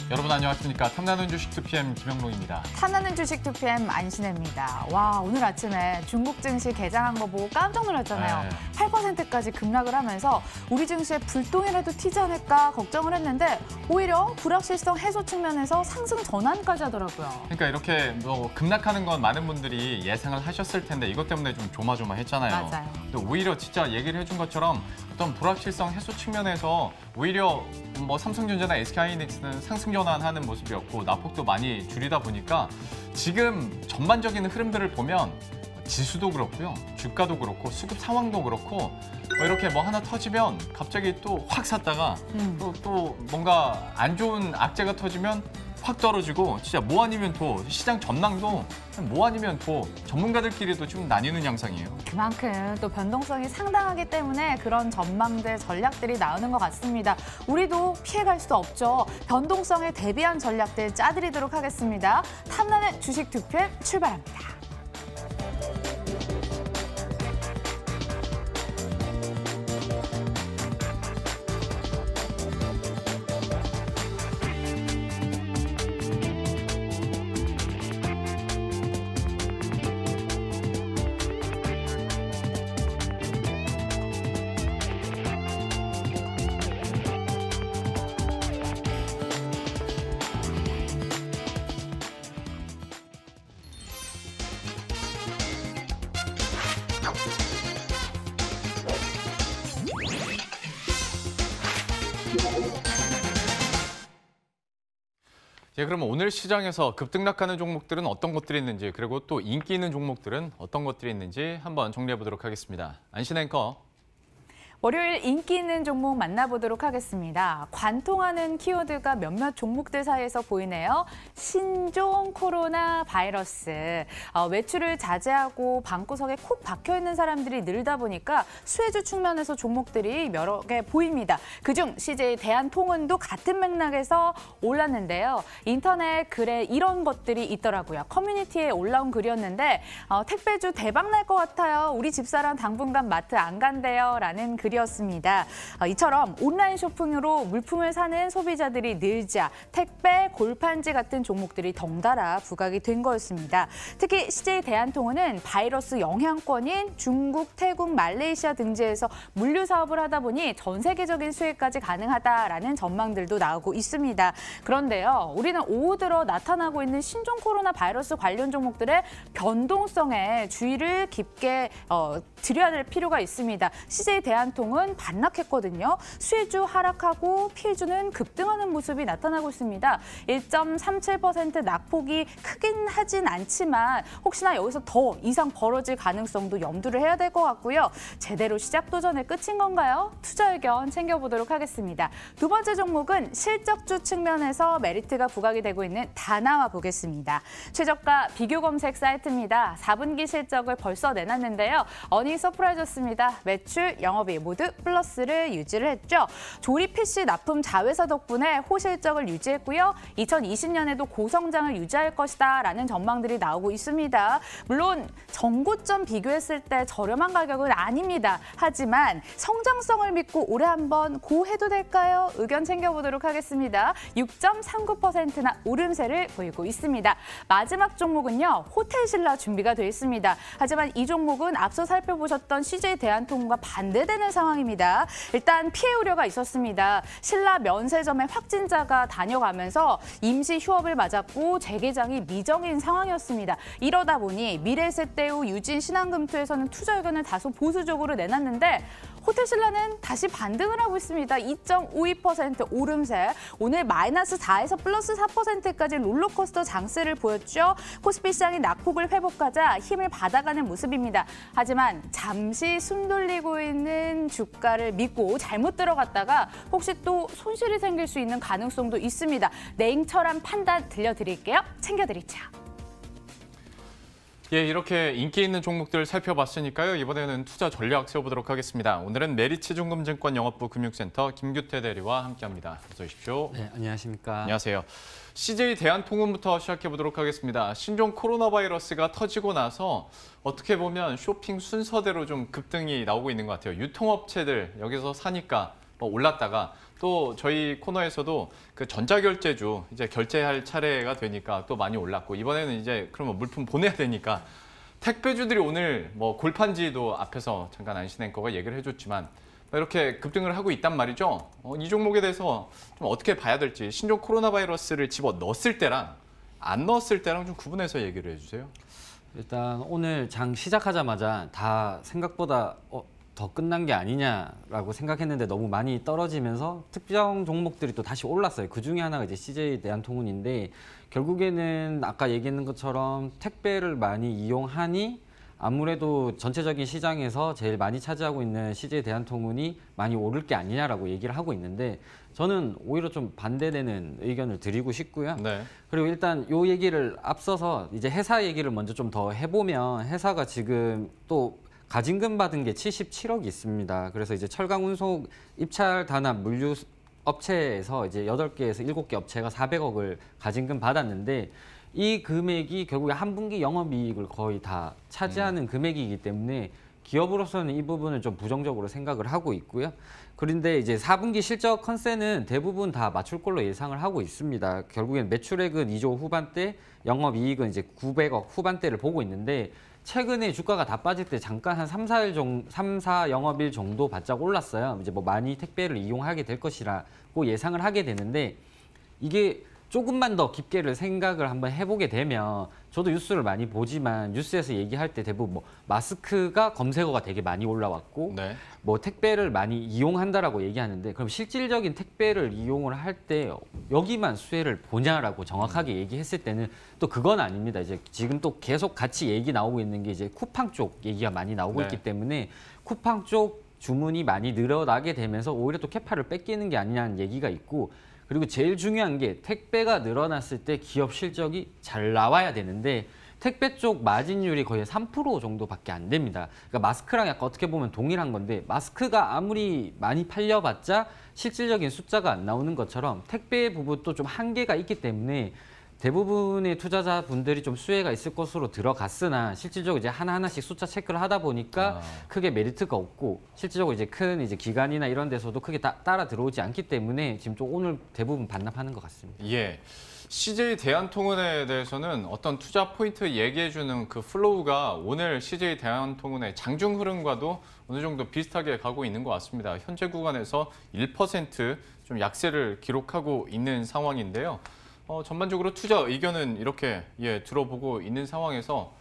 여러분 안녕하십니까. 탐나는 주식 2PM 김영롱입니다. 탐나는 주식 2PM 안신혜입니다. 와, 오늘 아침에 중국 증시 개장한 거 보고 깜짝 놀랐잖아요. 네. 8%까지 급락을 하면서 우리 증시에 불똥이라도 튀지 않을까 걱정을 했는데 오히려 불확실성 해소 측면에서 상승 전환까지 하더라고요. 그러니까 이렇게 급락하는 건 많은 분들이 예상을 하셨을 텐데 이것 때문에 좀 조마조마했잖아요. 맞아요. 근데 오히려 진짜 얘기를 해준 것처럼 어떤 불확실성 해소 측면에서 오히려 삼성전자나 SK하이닉스는 상승 전환하는 모습이었고 낙폭도 많이 줄이다 보니까 지금 전반적인 흐름들을 보면 지수도 그렇고요, 주가도 그렇고 수급 상황도 그렇고 이렇게 하나 터지면 갑자기 또 확 샀다가 또 뭔가 안 좋은 악재가 터지면 확 떨어지고 진짜 뭐 아니면 도 시장 전망도 뭐 아니면 도 전문가들끼리도 좀 나뉘는 양상이에요. 그만큼 또 변동성이 상당하기 때문에 그런 전망들, 전략들이 나오는 것 같습니다. 우리도 피해갈 수 없죠. 변동성에 대비한 전략들 짜드리도록 하겠습니다. 탐나는 주식 2PM 출발합니다. 예, 그러면 오늘 시장에서 급등락하는 종목들은 어떤 것들이 있는지, 그리고 또 인기 있는 종목들은 어떤 것들이 있는지 한번 정리해 보도록 하겠습니다. 안신 앵커. 월요일 인기 있는 종목 만나보도록 하겠습니다. 관통하는 키워드가 몇몇 종목들 사이에서 보이네요. 신종 코로나 바이러스. 외출을 자제하고 방구석에 콕 박혀있는 사람들이 늘다 보니까 수혜주 측면에서 종목들이 여러 개 보입니다. 그중 CJ 대한통운도 같은 맥락에서 올랐는데요. 인터넷 글에 이런 것들이 있더라고요. 커뮤니티에 올라온 글이었는데 택배주 대박 날 것 같아요. 우리 집사람 당분간 마트 안 간대요. 라는 글이었습니다. 이처럼 온라인 쇼핑으로 물품을 사는 소비자들이 늘자 택배, 골판지 같은 종목들이 덩달아 부각이 된 거였습니다. 특히 CJ 대한통운은 바이러스 영향권인 중국, 태국, 말레이시아 등지에서 물류 사업을 하다 보니 전 세계적인 수혜까지 가능하다라는 전망들도 나오고 있습니다. 그런데요, 우리는 오후 들어 나타나고 있는 신종 코로나 바이러스 관련 종목들의 변동성에 주의를 깊게 드려야 될 필요가 있습니다. CJ 대한통운 반락했거든요. 수혜주 하락하고 피해주는 급등하는 모습이 나타나고 있습니다. 1.37% 낙폭이 크긴 하진 않지만 혹시나 여기서 더 이상 벌어질 가능성도 염두를 해야 될 것 같고요. 제대로 시작도 전에 끝인 건가요? 투자 의견 챙겨보도록 하겠습니다. 두 번째 종목은 실적주 측면에서 메리트가 부각이 되고 있는 다나와 보겠습니다. 최저가 비교 검색 사이트입니다. 4분기 실적을 벌써 내놨는데요. 어닝 서프라이즈였습니다. 매출, 영업이익 모두 플러스를 유지를 했죠. 조립 PC 납품 자회사 덕분에 호실적을 유지했고요. 2020년에도 고성장을 유지할 것이다 라는 전망들이 나오고 있습니다. 물론 전고점 비교했을 때 저렴한 가격은 아닙니다. 하지만 성장성을 믿고 올해 한번 고해도 될까요? 의견 챙겨보도록 하겠습니다. 6.39%나 오름세를 보이고 있습니다. 마지막 종목은요, 호텔신라 준비가 되어 있습니다. 하지만 이 종목은 앞서 살펴보셨던 CJ 대한통운과 반대되는 상황입니다. 일단 피해 우려가 있었습니다. 신라 면세점에 확진자가 다녀가면서 임시 휴업을 맞았고 재개장이 미정인 상황이었습니다. 이러다 보니 미래세대우, 유진, 신한금투에서는 투자 의견을 다소 보수적으로 내놨는데 호텔신라는 다시 반등을 하고 있습니다. 2.52% 오름세. 오늘 마이너스 4에서 플러스 4%까지 롤러코스터 장세를 보였죠. 코스피 시장이 낙폭을 회복하자 힘을 받아가는 모습입니다. 하지만 잠시 숨 돌리고 있는 주가를 믿고 잘못 들어갔다가 혹시 또 손실이 생길 수 있는 가능성도 있습니다. 냉철한 판단 들려드릴게요. 챙겨드리죠. 예, 이렇게 인기 있는 종목들 살펴봤으니까요. 이번에는 투자 전략 세워보도록 하겠습니다. 오늘은 메리츠증권증권 영업부 금융센터 김규태 대리와 함께합니다. 어서 오십시오. 네, 안녕하십니까. 안녕하세요. CJ 대한통운부터 시작해보도록 하겠습니다. 신종 코로나 바이러스가 터지고 나서 어떻게 보면 쇼핑 순서대로 좀 급등이 나오고 있는 것 같아요. 유통업체들 여기서 사니까 올랐다가 또 저희 코너에서도 그 전자결제주 이제 결제할 차례가 되니까 또 많이 올랐고 이번에는 이제 그러면 물품 보내야 되니까 택배주들이 오늘 뭐 골판지도 앞에서 잠깐 안신 앵커가 얘기를 해줬지만 이렇게 급등을 하고 있단 말이죠. 이 종목에 대해서 좀 어떻게 봐야 될지 신종 코로나 바이러스를 집어 넣었을 때랑 안 넣었을 때랑 좀 구분해서 얘기를 해주세요. 일단 오늘 장 시작하자마자 다 생각보다 더 끝난 게 아니냐라고 생각했는데 너무 많이 떨어지면서 특정 종목들이 또 다시 올랐어요. 그 중에 하나가 이제 CJ 대한통운인데 결국에는 아까 얘기했는 것처럼 택배를 많이 이용하니 아무래도 전체적인 시장에서 제일 많이 차지하고 있는 CJ 대한통운이 많이 오를 게 아니냐라고 얘기를 하고 있는데 저는 오히려 좀 반대되는 의견을 드리고 싶고요. 네. 그리고 일단 요 얘기를 앞서서 이제 회사 얘기를 먼저 좀 더 해보면 회사가 지금 또 가징금 받은 게 77억이 있습니다. 그래서 이제 철강 운송 입찰 단합 물류 업체에서 이제 8개에서 7개 업체가 400억을 가징금 받았는데 이 금액이 결국에 한 분기 영업이익을 거의 다 차지하는 금액이기 때문에 기업으로서는 이 부분을 좀 부정적으로 생각을 하고 있고요. 그런데 이제 4분기 실적 컨센은 대부분 다 맞출 걸로 예상을 하고 있습니다. 결국엔 매출액은 2조 후반대, 영업이익은 이제 900억 후반대를 보고 있는데 최근에 주가가 다 빠질 때 잠깐 한 3, 4 영업일 정도 바짝 올랐어요. 이제 뭐 많이 택배를 이용하게 될 것이라고 예상을 하게 되는데 이게 조금만 더 깊게를 생각을 한번 해보게 되면 저도 뉴스를 많이 보지만 뉴스에서 얘기할 때 대부분 뭐 마스크가 검색어가 되게 많이 올라왔고 네. 뭐 택배를 많이 이용한다라고 얘기하는데 그럼 실질적인 택배를 이용을 할 때 여기만 수혜를 보냐라고 정확하게 얘기했을 때는 또 그건 아닙니다. 이제 지금 또 계속 같이 얘기 나오고 있는 게 이제 쿠팡 쪽 얘기가 많이 나오고 네. 있기 때문에 쿠팡 쪽 주문이 많이 늘어나게 되면서 오히려 또 캐파를 뺏기는 게 아니냐는 얘기가 있고 그리고 제일 중요한 게 택배가 늘어났을 때 기업 실적이 잘 나와야 되는데 택배 쪽 마진율이 거의 3% 정도밖에 안 됩니다. 그러니까 마스크랑 약간 어떻게 보면 동일한 건데 마스크가 아무리 많이 팔려봤자 실질적인 숫자가 안 나오는 것처럼 택배 부분도 좀 한계가 있기 때문에 대부분의 투자자분들이 좀 수혜가 있을 것으로 들어갔으나 실질적으로 이제 하나하나씩 숫자 체크를 하다 보니까 크게 메리트가 없고 실질적으로 이제 큰 이제 기관이나 이런 데서도 크게 따라 들어오지 않기 때문에 지금 좀 오늘 대부분 반납하는 것 같습니다. 예. CJ 대한통운에 대해서는 어떤 투자 포인트 얘기해주는 그 플로우가 오늘 CJ 대한통운의 장중 흐름과도 어느 정도 비슷하게 가고 있는 것 같습니다. 현재 구간에서 1% 약세를 기록하고 있는 상황인데요. 전반적으로 투자 의견은 이렇게 들어보고 있는 상황에서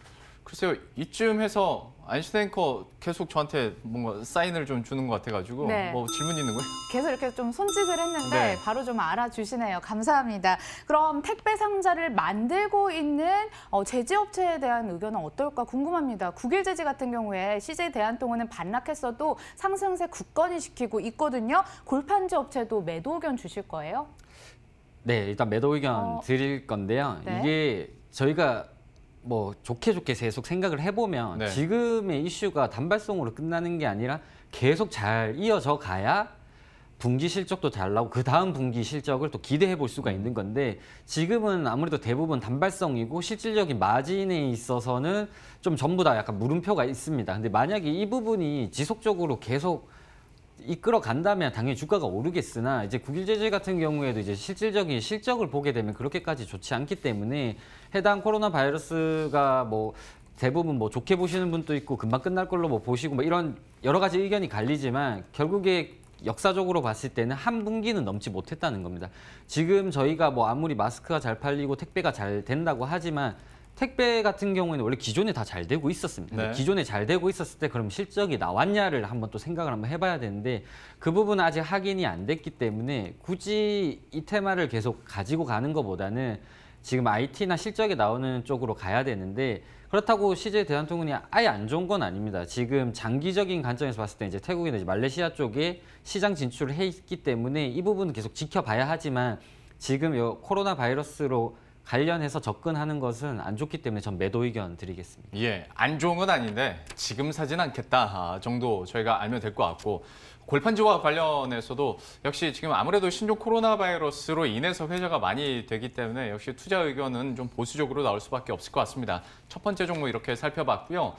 글쎄요, 이쯤 해서 안신 앵커 계속 저한테 뭔가 사인을 좀 주는 것 같아가지고 네. 뭐 질문 있는 거예요? 계속 이렇게 좀 손짓을 했는데 네. 바로 좀 알아주시네요. 감사합니다. 그럼 택배 상자를 만들고 있는 제지업체에 대한 의견은 어떨까 궁금합니다. 국일제지 같은 경우에 CJ 대한통운은 반락했어도 상승세 굳건히 지키고 있거든요. 골판지 업체도 매도 의견 주실 거예요? 네, 일단 매도 의견 드릴 건데요. 네. 이게 저희가 뭐 좋게 계속 생각을 해보면 네. 지금의 이슈가 단발성으로 끝나는 게 아니라 계속 잘 이어져 가야 분기 실적도 잘 나오고 그 다음 분기 실적을 또 기대해 볼 수가 있는 건데 지금은 아무래도 대부분 단발성이고 실질적인 마진에 있어서는 좀 전부 다 약간 물음표가 있습니다. 근데 만약에 이 부분이 지속적으로 계속 이끌어 간다면 당연히 주가가 오르겠으나 이제 국일제재 같은 경우에도 이제 실질적인 실적을 보게 되면 그렇게까지 좋지 않기 때문에 해당 코로나 바이러스가 뭐 대부분 뭐 좋게 보시는 분도 있고 금방 끝날 걸로 뭐 보시고 뭐 이런 여러 가지 의견이 갈리지만 결국에 역사적으로 봤을 때는 한 분기는 넘지 못했다는 겁니다. 지금 저희가 뭐 아무리 마스크가 잘 팔리고 택배가 잘 된다고 하지만 택배 같은 경우에는 원래 기존에 다 잘 되고 있었습니다. 네. 기존에 잘 되고 있었을 때 그럼 실적이 나왔냐를 한번 또 생각을 한번 해봐야 되는데 그 부분은 아직 확인이 안 됐기 때문에 굳이 이 테마를 계속 가지고 가는 것보다는 지금 IT나 실적이 나오는 쪽으로 가야 되는데 그렇다고 CJ 대한통운이 아예 안 좋은 건 아닙니다. 지금 장기적인 관점에서 봤을 때 이제 태국이나 이제 말레이시아 쪽에 시장 진출을 해 있기 때문에 이 부분은 계속 지켜봐야 하지만 지금 요 코로나 바이러스로 관련해서 접근하는 것은 안 좋기 때문에 전 매도 의견 드리겠습니다. 예, 안 좋은 건 아닌데 지금 사진 않겠다 정도 저희가 알면 될 것 같고 골판지와 관련해서도 역시 지금 아무래도 신종 코로나 바이러스로 인해서 회자가 많이 되기 때문에 역시 투자 의견은 좀 보수적으로 나올 수밖에 없을 것 같습니다. 첫 번째 종목 이렇게 살펴봤고요.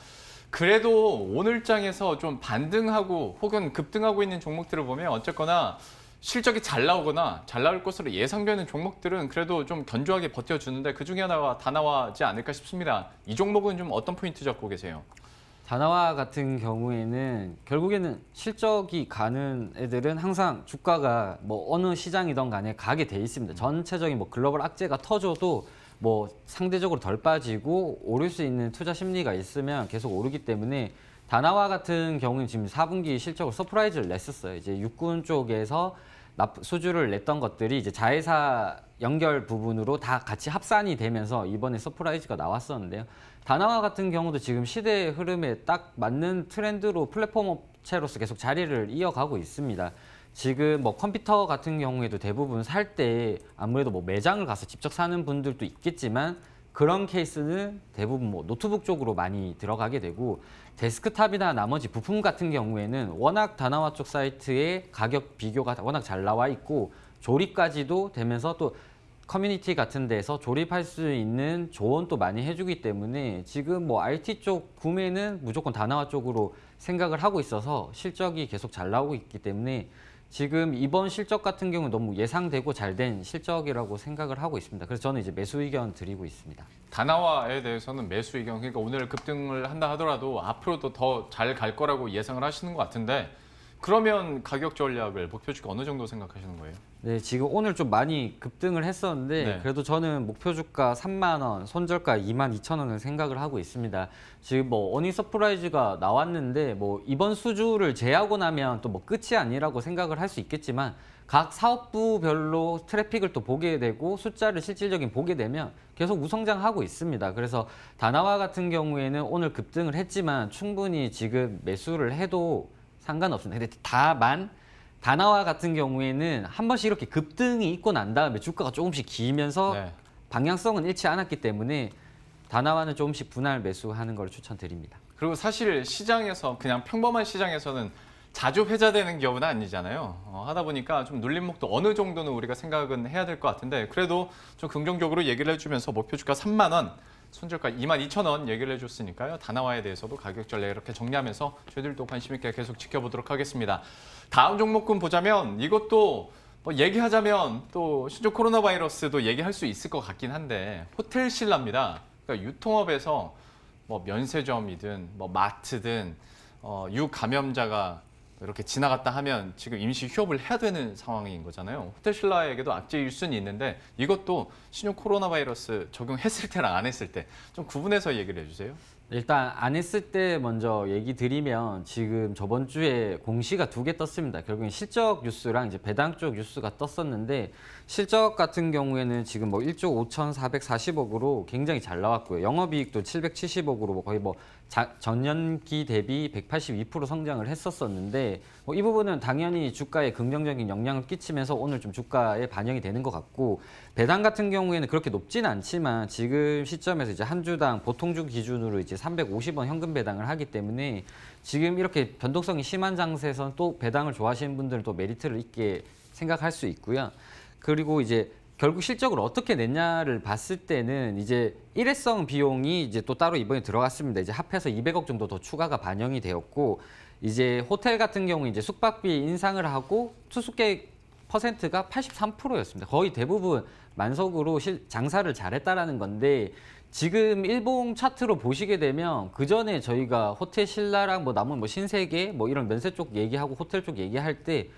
그래도 오늘 장에서 좀 반등하고 혹은 급등하고 있는 종목들을 보면 어쨌거나 실적이 잘 나오거나 잘 나올 것으로 예상되는 종목들은 그래도 좀 견조하게 버텨주는데 그중에 하나가 다나와지 않을까 싶습니다. 이 종목은 좀 어떤 포인트 잡고 계세요? 다나와 같은 경우에는 결국에는 실적이 가는 애들은 항상 주가가 뭐 어느 시장이든 간에 가게 돼 있습니다. 전체적인 뭐 글로벌 악재가 터져도 뭐 상대적으로 덜 빠지고 오를 수 있는 투자 심리가 있으면 계속 오르기 때문에 다나와 같은 경우는 지금 4분기 실적을 서프라이즈를 냈었어요. 이제 육군 쪽에서 수주를 냈던 것들이 이제 자회사 연결 부분으로 다 같이 합산이 되면서 이번에 서프라이즈가 나왔었는데요. 다나와 같은 경우도 지금 시대의 흐름에 딱 맞는 트렌드로 플랫폼 업체로서 계속 자리를 이어가고 있습니다. 지금 뭐 컴퓨터 같은 경우에도 대부분 살 때 아무래도 뭐 매장을 가서 직접 사는 분들도 있겠지만 그런 케이스는 대부분 뭐 노트북 쪽으로 많이 들어가게 되고 데스크탑이나 나머지 부품 같은 경우에는 워낙 다나와 쪽 사이트에 가격 비교가 워낙 잘 나와 있고 조립까지도 되면서 또 커뮤니티 같은 데서 조립할 수 있는 조언도 많이 해주기 때문에 지금 뭐 IT 쪽 구매는 무조건 다나와 쪽으로 생각을 하고 있어서 실적이 계속 잘 나오고 있기 때문에 지금 이번 실적 같은 경우는 너무 예상되고 잘 된 실적이라고 생각을 하고 있습니다. 그래서 저는 이제 매수 의견 드리고 있습니다. 다나와에 대해서는 매수 의견, 그러니까 오늘 급등을 한다 하더라도 앞으로도 더 잘 갈 거라고 예상을 하시는 것 같은데 그러면 가격 전략을 목표 주가 어느 정도 생각하시는 거예요? 네, 지금 오늘 좀 많이 급등을 했었는데 네. 그래도 저는 목표 주가 3만 원, 손절가 22,000원을 생각을 하고 있습니다. 지금 뭐 어닝 서프라이즈가 나왔는데 뭐 이번 수주를 제하고 나면 또 뭐 끝이 아니라고 생각을 할 수 있겠지만 각 사업부별로 트래픽을 또 보게 되고 숫자를 실질적인 보게 되면 계속 우성장하고 있습니다. 그래서 다나와 같은 경우에는 오늘 급등을 했지만 충분히 지금 매수를 해도 상관없습니다. 근데 다만 다나와 같은 경우에는 한 번씩 이렇게 급등이 있고 난 다음에 주가가 조금씩 기면서 네. 방향성은 잃지 않았기 때문에 다나와는 조금씩 분할 매수하는 걸 추천드립니다. 그리고 사실 시장에서 그냥 평범한 시장에서는 자주 회자되는 기업은 아니잖아요. 하다 보니까 좀 눌림목도 어느 정도는 우리가 생각은 해야 될 것 같은데 그래도 좀 긍정적으로 얘기를 해주면서 목표 주가 3만 원, 손절가 22,000원 얘기를 해줬으니까요. 다나와에 대해서도 가격 전략 이렇게 정리하면서 저희들도 관심 있게 계속 지켜보도록 하겠습니다. 다음 종목군 보자면 이것도 뭐 얘기하자면 또 신종 코로나 바이러스도 얘기할 수 있을 것 같긴 한데 호텔신라입니다. 그러니까 유통업에서 뭐 면세점이든 뭐 마트든 유감염자가 이렇게 지나갔다 하면 지금 임시 휴업을 해야 되는 상황인 거잖아요. 호텔신라에게도 악재 일순이 있는데 이것도 신종 코로나 바이러스 적용했을 때랑 안 했을 때 좀 구분해서 얘기를 해주세요. 일단 안 했을 때 먼저 얘기 드리면 지금 저번 주에 공시가 2개 떴습니다. 결국엔 실적 뉴스랑 이제 배당 쪽 뉴스가 떴었는데 실적 같은 경우에는 지금 뭐 1조 5,440억으로 굉장히 잘 나왔고요. 영업이익도 770억으로 거의 뭐 전년기 대비 182% 성장을 했었었는데 뭐 이 부분은 당연히 주가에 긍정적인 영향을 끼치면서 오늘 좀 주가에 반영이 되는 것 같고 배당 같은 경우에는 그렇게 높지는 않지만 지금 시점에서 이제 한 주당 보통주 기준으로 이제 350원 현금 배당을 하기 때문에 지금 이렇게 변동성이 심한 장세에서는 또 배당을 좋아하시는 분들은 또 메리트를 있게 생각할 수 있고요. 그리고 이제 결국 실적을 어떻게 냈냐를 봤을 때는 이제 일회성 비용이 이제 또 따로 이번에 들어갔습니다. 이제 합해서 200억 정도 더 추가가 반영이 되었고 이제 호텔 같은 경우 이제 숙박비 인상을 하고 투숙객 퍼센트가 83%였습니다. 거의 대부분 만석으로 장사를 잘했다라는 건데 지금 일봉 차트로 보시게 되면 그 전에 저희가 호텔 신라랑 뭐 남은 뭐 신세계 뭐 이런 면세 쪽 얘기하고 호텔 쪽 얘기할 때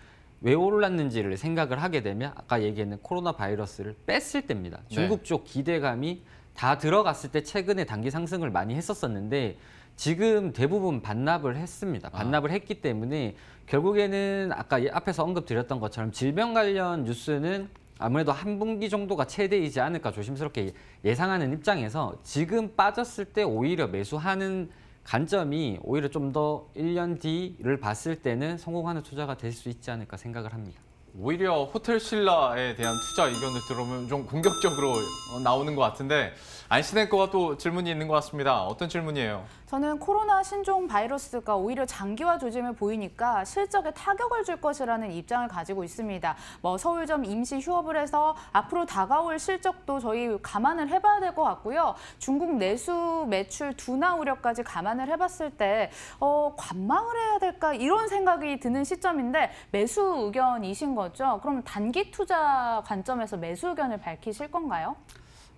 왜 올랐는지를 생각을 하게 되면 아까 얘기했는 코로나 바이러스를 뺐을 때입니다. 중국 쪽 기대감이 다 들어갔을 때 최근에 단기 상승을 많이 했었었는데 지금 대부분 반납을 했습니다. 반납을 했기 때문에 결국에는 아까 앞에서 언급드렸던 것처럼 질병 관련 뉴스는 아무래도 한 분기 정도가 최대이지 않을까 조심스럽게 예상하는 입장에서 지금 빠졌을 때 오히려 매수하는 관점이 오히려 좀 더 1년 뒤를 봤을 때는 성공하는 투자가 될 수 있지 않을까 생각을 합니다. 오히려 호텔신라에 대한 투자 의견을 들어보면 좀 공격적으로 나오는 것 같은데 안신혜 거가 또 질문이 있는 것 같습니다. 어떤 질문이에요? 저는 코로나 신종 바이러스가 오히려 장기화 조짐을 보이니까 실적에 타격을 줄 것이라는 입장을 가지고 있습니다. 서울점 임시 휴업을 해서 앞으로 다가올 실적도 저희 감안을 해봐야 될 것 같고요. 중국 내수 매출 둔화 우려까지 감안을 해봤을 때 관망을 해야 될까 이런 생각이 드는 시점인데 매수 의견이신 거죠? 그럼 단기 투자 관점에서 매수 의견을 밝히실 건가요?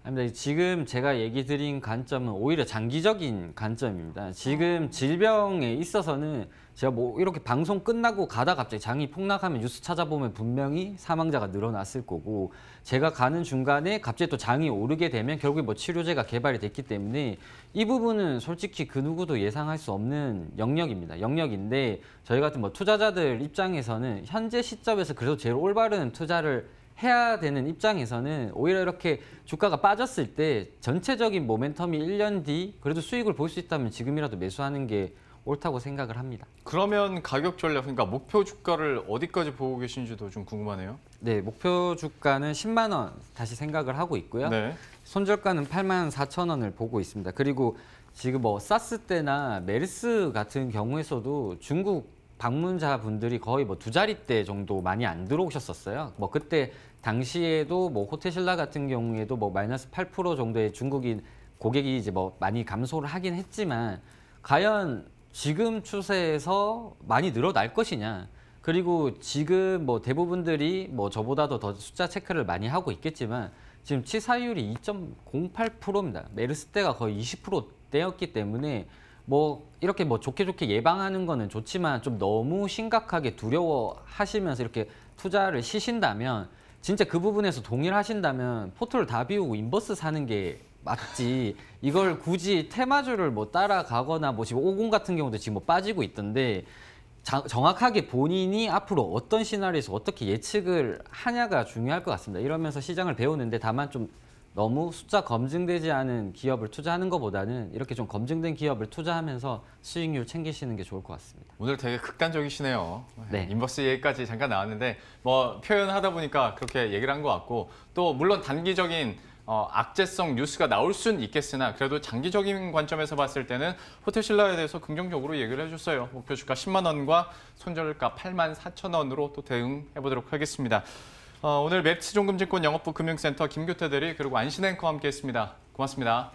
아닙니다. 지금 제가 얘기 드린 관점은 오히려 장기적인 관점입니다. 지금 질병에 있어서는 제가 뭐 이렇게 방송 끝나고 가다 갑자기 장이 폭락하면 뉴스 찾아보면 분명히 사망자가 늘어났을 거고, 제가 가는 중간에 갑자기 또 장이 오르게 되면 결국에 뭐 치료제가 개발이 됐기 때문에 이 부분은 솔직히 그 누구도 예상할 수 없는 영역입니다. 영역인데 저희 같은 뭐 투자자들 입장에서는 현재 시점에서 그래도 제일 올바른 투자를 해야 되는 입장에서는 오히려 이렇게 주가가 빠졌을 때 전체적인 모멘텀이 1년 뒤 그래도 수익을 볼 수 있다면 지금이라도 매수하는 게 옳다고 생각을 합니다. 그러면 가격 전략, 그러니까 목표 주가를 어디까지 보고 계신지도 좀 궁금하네요. 네, 목표 주가는 10만 원 다시 생각을 하고 있고요. 네. 손절가는 8만 4천 원을 보고 있습니다. 그리고 지금 뭐 사스 때나 메르스 같은 경우에서도 중국 방문자분들이 거의 뭐 2자릿대 정도 많이 안 들어오셨었어요. 뭐 그때 당시에도 뭐 호텔신라 같은 경우에도 뭐 마이너스 8% 정도의 중국인 고객이 이제 뭐 많이 감소를 하긴 했지만 과연 지금 추세에서 많이 늘어날 것이냐. 그리고 지금 뭐 대부분들이 뭐 저보다도 더 숫자 체크를 많이 하고 있겠지만 지금 치사율이 2.08%입니다. 메르스 때가 거의 20%대였기 때문에 뭐 이렇게 뭐 좋게 예방하는 거는 좋지만 좀 너무 심각하게 두려워하시면서 이렇게 투자를 시신다면 진짜 그 부분에서 동일하신다면 포트를 다 비우고 인버스 사는 게 맞지. 이걸 굳이 테마주를 뭐 따라가거나 뭐 지금 50 같은 경우도 지금 뭐 빠지고 있던데 정확하게 본인이 앞으로 어떤 시나리오에서 어떻게 예측을 하냐가 중요할 것 같습니다. 이러면서 시장을 배우는데 다만 좀 너무 숫자 검증되지 않은 기업을 투자하는 것보다는 이렇게 좀 검증된 기업을 투자하면서 수익률 챙기시는 게 좋을 것 같습니다. 오늘 되게 극단적이시네요. 네. 인버스 얘기까지 잠깐 나왔는데 뭐 표현하다 보니까 그렇게 얘기를 한 것 같고, 또 물론 단기적인 악재성 뉴스가 나올 수는 있겠으나 그래도 장기적인 관점에서 봤을 때는 호텔신라에 대해서 긍정적으로 얘기를 해줬어요. 목표 주가 10만 원과 손절가 8만 4천 원으로 또 대응해보도록 하겠습니다. 오늘 맵스종금증권 영업부 금융센터 김규태 대리 그리고 안신 앵커와 함께했습니다. 고맙습니다.